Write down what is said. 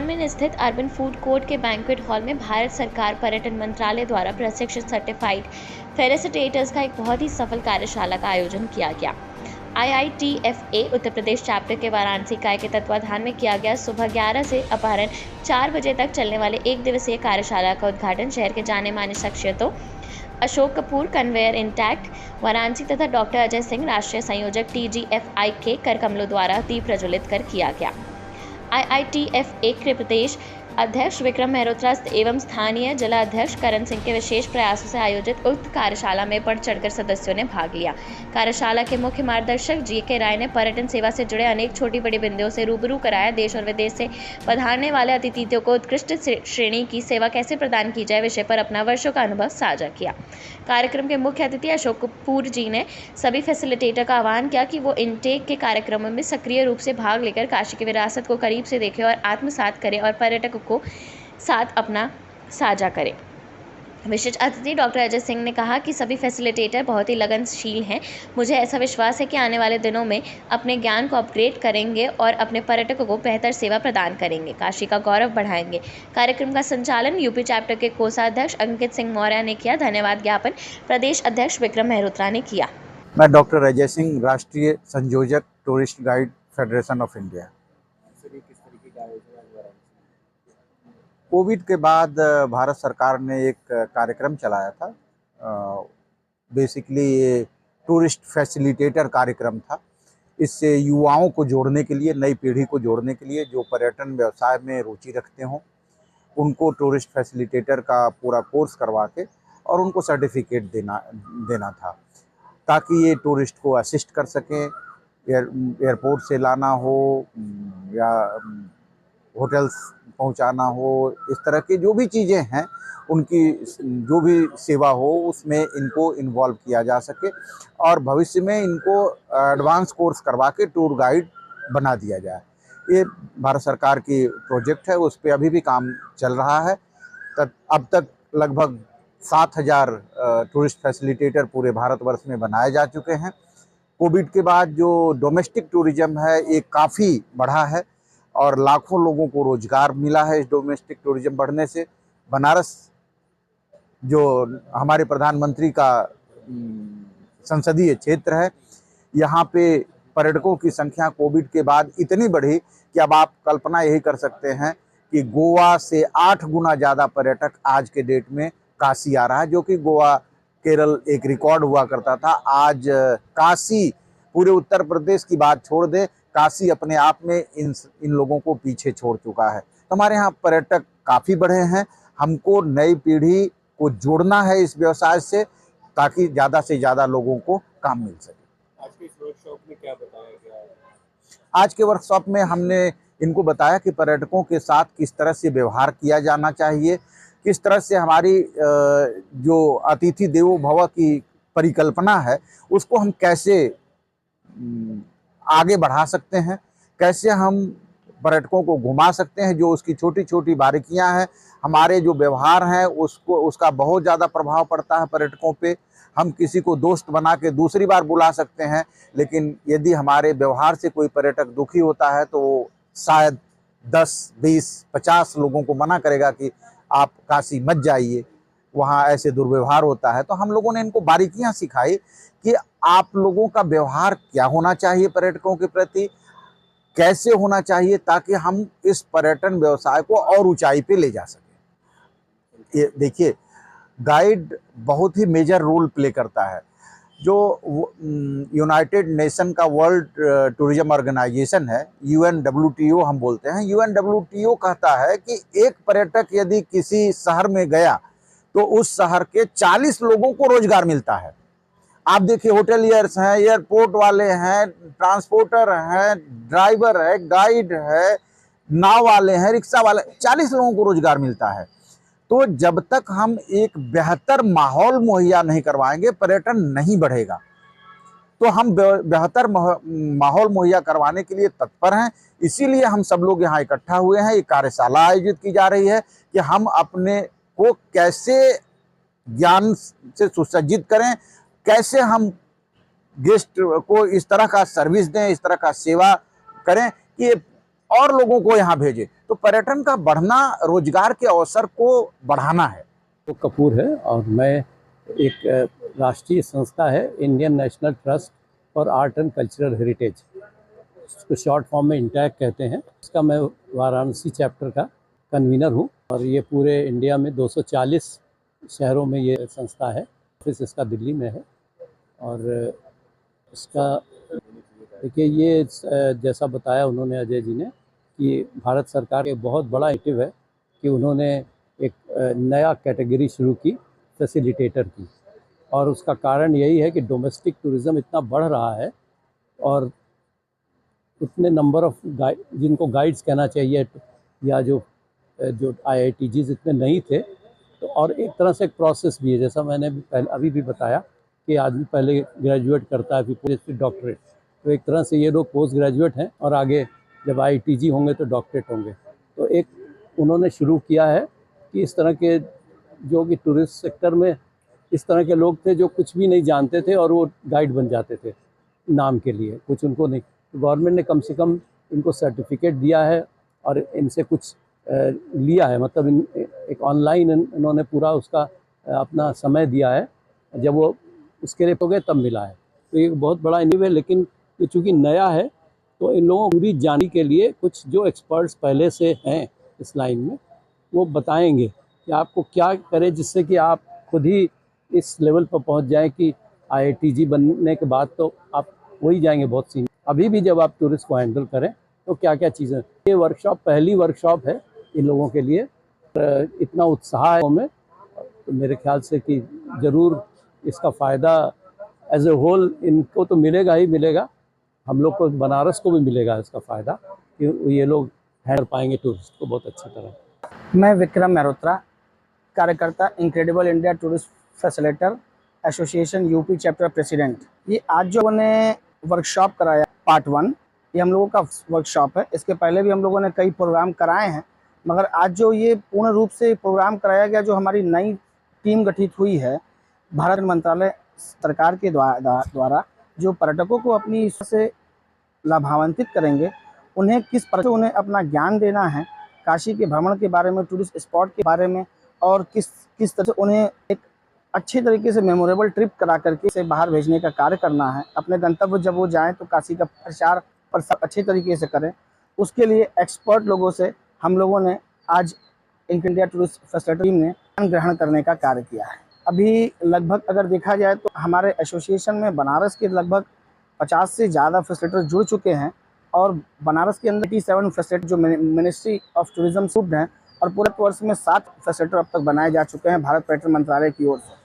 में स्थित urban food court के बैंक्वेट हॉल में भारत सरकार पर्यटन मंत्रालय द्वारा प्रशिक्षित सर्टिफाइड फैसिलिटेटर्स का एक बहुत ही सफल कार्यशाला का आयोजन किया गया। IITFA उत्तर प्रदेश चैप्टर के वाराणसी इकाई के तत्वाधान में किया गया। सुबह 11 से अपराह्न 4 बजे तक चलने वाले एक दिवसीय कार्यशाला का उद्घाटन शहर के जाने माने शख्सियतों अशोक कपूर, कन्वेयर इंटैक्ट वाराणसी तथा डॉक्टर अजय सिंह, राष्ट्रीय संयोजक TGFI के कर कमलों द्वारा दीप प्रज्वलित कर किया गया। IITFA के प्रदेश अध्यक्ष विक्रम मेहरोत्रा एवं स्थानीय जिला अध्यक्ष करण सिंह के विशेष प्रयासों से आयोजित उक्त कार्यशाला में बढ़ चढ़कर सदस्यों ने भाग लिया। कार्यशाला के मुख्य मार्गदर्शक GK राय ने पर्यटन सेवा से जुड़े अनेक छोटी बड़ी बिंदुओं से रूबरू कराया। देश और विदेश से पधारने वाले अतिथियों को उत्कृष्ट श्रेणी की सेवा कैसे प्रदान की जाए विषय पर अपना वर्षों का अनुभव साझा किया। कार्यक्रम के मुख्य अतिथि अशोक कपूर जी ने सभी फैसिलिटेटर का आह्वान किया कि वो इनटेक के कार्यक्रमों में सक्रिय रूप से भाग लेकर काशी की विरासत को करीब से देखें और आत्मसात करें और पर्यटकों को साथ अपना साझा करें। विशिष्ट अतिथि डॉक्टर अजय सिंह ने कहा कि सभी फैसिलिटेटर बहुत ही लगनशील हैं। मुझे ऐसा विश्वास है कि आने वाले दिनों में अपने ज्ञान को अपग्रेड करेंगे और अपने पर्यटकों को बेहतर सेवा प्रदान करेंगे, काशी का गौरव बढ़ाएंगे। कार्यक्रम का संचालन यूपी चैप्टर के कोषाध्यक्ष अंकित सिंह मौर्य ने किया। धन्यवाद ज्ञापन प्रदेश अध्यक्ष विक्रम मेहरोत्रा ने किया। मैं डॉक्टर अजय सिंह, राष्ट्रीय संयोजक tourist guide federation of India. Covid के बाद भारत सरकार ने एक कार्यक्रम चलाया था। बेसिकली ये टूरिस्ट फैसिलिटेटर कार्यक्रम था। इससे युवाओं को जोड़ने के लिए, नई पीढ़ी को जोड़ने के लिए, जो पर्यटन व्यवसाय में रुचि रखते हों, उनको टूरिस्ट फैसिलिटेटर का पूरा कोर्स करवा के और उनको सर्टिफिकेट देना था, ताकि ये टूरिस्ट को असिस्ट कर सकें। एयरपोर्ट से लाना हो या होटल्स पहुंचाना हो, इस तरह की जो भी चीज़ें हैं, उनकी जो भी सेवा हो उसमें इनको इन्वॉल्व किया जा सके और भविष्य में इनको एडवांस कोर्स करवा के टूर गाइड बना दिया जाए। ये भारत सरकार की प्रोजेक्ट है, उस पर अभी भी काम चल रहा है। अब तक लगभग 7,000 टूरिस्ट फैसिलिटेटर पूरे भारतवर्ष में बनाए जा चुके हैं। कोविड के बाद जो डोमेस्टिक टूरिज्म है ये काफ़ी बढ़ा है और लाखों लोगों को रोजगार मिला है इस डोमेस्टिक टूरिज्म बढ़ने से। बनारस जो हमारे प्रधानमंत्री का संसदीय क्षेत्र है, यहाँ पे पर्यटकों की संख्या कोविड के बाद इतनी बढ़ी कि अब आप कल्पना यही कर सकते हैं कि गोवा से 8 गुना ज़्यादा पर्यटक आज के डेट में काशी आ रहा है, जो कि गोवा केरल एक रिकॉर्ड हुआ करता था। आज काशी, पूरे उत्तर प्रदेश की बात छोड़ दे, काशी अपने आप में इन लोगों को पीछे छोड़ चुका है। तो हमारे यहाँ पर्यटक काफ़ी बढ़े हैं। हमको नई पीढ़ी को जोड़ना है इस व्यवसाय से, ताकि ज़्यादा से ज़्यादा लोगों को काम मिल सके। आज के इस वर्कशॉप में क्या बताया गया? आज के वर्कशॉप में हमने इनको बताया कि पर्यटकों के साथ किस तरह से व्यवहार किया जाना चाहिए, किस तरह से हमारी जो अतिथि देवो भव की परिकल्पना है उसको हम कैसे आगे बढ़ा सकते हैं, कैसे हम पर्यटकों को घुमा सकते हैं। जो उसकी छोटी छोटी बारीकियां हैं, हमारे जो व्यवहार हैं उसका बहुत ज़्यादा प्रभाव पड़ता है पर्यटकों पे। हम किसी को दोस्त बना के दूसरी बार बुला सकते हैं, लेकिन यदि हमारे व्यवहार से कोई पर्यटक दुखी होता है तो वो शायद 10, 20, 50 लोगों को मना करेगा कि आप काशी मत जाइए, वहाँ ऐसे दुर्व्यवहार होता है। तो हम लोगों ने इनको बारीकियां सिखाई कि आप लोगों का व्यवहार क्या होना चाहिए पर्यटकों के प्रति, कैसे होना चाहिए, ताकि हम इस पर्यटन व्यवसाय को और ऊंचाई पे ले जा सकें। ये देखिए, गाइड बहुत ही मेजर रोल प्ले करता है। जो यूनाइटेड नेशन का वर्ल्ड टूरिज्म ऑर्गेनाइजेशन है, UNWTO हम बोलते हैं, UNWTO कहता है कि एक पर्यटक यदि किसी शहर में गया तो उस शहर के 40 लोगों को रोजगार मिलता है। आप देखिए, होटेलियर्स हैं, एयरपोर्ट वाले हैं, ट्रांसपोर्टर हैं, ड्राइवर है, गाइड है, नाव वाले हैं, रिक्शा वाले, 40 लोगों को रोजगार मिलता है। तो जब तक हम एक बेहतर माहौल मुहैया नहीं करवाएंगे, पर्यटन नहीं बढ़ेगा। तो हम बेहतर माहौल मुहैया करवाने के लिए तत्पर हैं। इसीलिए हम सब लोग यहाँ इकट्ठा हुए हैं। ये कार्यशाला आयोजित की जा रही है कि हम अपने को कैसे ज्ञान से सुसज्जित करें, कैसे हम गेस्ट को इस तरह का सर्विस दें, इस तरह का सेवा करें कि और लोगों को यहाँ भेजें। तो पर्यटन का बढ़ना रोजगार के अवसर को बढ़ाना है। तो कपूर है और मैं एक राष्ट्रीय संस्था है Indian national trust for art and cultural heritage, इसको शॉर्ट फॉर्म में इंटैक कहते हैं। इसका मैं वाराणसी चैप्टर का कन्वीनर हूँ और ये पूरे इंडिया में 240 शहरों में ये संस्था है। ऑफिस इसका दिल्ली में है और इसका देखिए ये जैसा बताया उन्होंने अजय जी ने कि भारत सरकार के बहुत बड़ा एक्टिव है कि उन्होंने एक नया कैटेगरी शुरू की फैसिलिटेटर की, और उसका कारण यही है कि डोमेस्टिक टूरिज़्म इतना बढ़ रहा है और उतने नंबर ऑफ जिनको गाइड्स कहना चाहिए या जो IITGs इतने नहीं थे। तो और एक तरह से एक प्रोसेस भी है, जैसा मैंने अभी भी बताया कि आदमी पहले ग्रेजुएट करता है फिर डॉक्टरेट, तो एक तरह से ये लोग पोस्ट ग्रेजुएट हैं और आगे जब IITG होंगे तो डॉक्टरेट होंगे। तो एक उन्होंने शुरू किया है कि इस तरह के जो कि टूरिस्ट सेक्टर में इस तरह के लोग थे जो कुछ भी नहीं जानते थे और वो गाइड बन जाते थे नाम के लिए, कुछ उनको नहीं, तो गवर्नमेंट ने कम से कम इनको सर्टिफिकेट दिया है और इनसे कुछ लिया है, मतलब एक ऑनलाइन इन्होंने पूरा उसका अपना समय दिया है, जब वो उसके लिए हो गए तब मिला है। तो ये बहुत बड़ा इनिव है, लेकिन ये चूँकि नया है तो इन लोगों को पूरी जानने के लिए कुछ जो एक्सपर्ट्स पहले से हैं इस लाइन में वो बताएंगे कि आपको क्या करें जिससे कि आप खुद ही इस लेवल पर पहुंच जाएं कि IITG बनने के बाद तो आप हो ही जाएंगे बहुत सी। अभी भी जब आप टूरिस्ट को हैंडल करें तो क्या क्या चीज़ें, ये वर्कशॉप पहली वर्कशॉप है इन लोगों के लिए, इतना उत्साह है में, तो मेरे ख्याल से कि ज़रूर इसका फ़ायदा एज ए होल इनको तो मिलेगा ही मिलेगा, हम लोग को बनारस को भी मिलेगा इसका फ़ायदा कि ये लोग हैंडल पाएंगे टूरिस्ट को बहुत अच्छी तरह। मैं विक्रम मेहरोत्रा, कार्यकर्ता incredible India tourist facilitator association UP chapter president. ये आज जो उन्होंने वर्कशॉप कराया पार्ट 1, ये हम लोगों का वर्कशॉप है। इसके पहले भी हम लोगों ने कई प्रोग्राम कराए हैं, मगर आज जो ये पूर्ण रूप से प्रोग्राम कराया गया, जो हमारी नई टीम गठित हुई है भारत मंत्रालय सरकार के द्वारा जो पर्यटकों को अपनी से लाभान्वित करेंगे, उन्हें किस प्रकार से उन्हें अपना ज्ञान देना है काशी के भ्रमण के बारे में, टूरिस्ट स्पॉट के बारे में, और किस तरह से उन्हें एक अच्छी तरीके से मेमोरेबल ट्रिप करा करके से बाहर भेजने का कार्य करना है। अपने गंतव्य जब वो जाएं तो काशी का प्रचार प्रसार अच्छे तरीके से करें। उसके लिए एक्सपर्ट लोगों से हम लोगों ने आज इंडिया टूरिस्ट फैसिलिटी टीम ने ज्ञान ग्रहण करने का कार्य किया है। अभी लगभग अगर देखा जाए तो हमारे एसोसिएशन में बनारस के लगभग 50 से ज़्यादा फैसिलिटेटर जुड़ चुके हैं और बनारस के अंदर 87 फैसिलिटेटर जो मिनिस्ट्री ऑफ टूरिज्म शुभ हैं, और पूरे वर्ष में 7 फैसिलिटेटर अब तक बनाए जा चुके हैं भारत पर्यटन मंत्रालय की ओर से।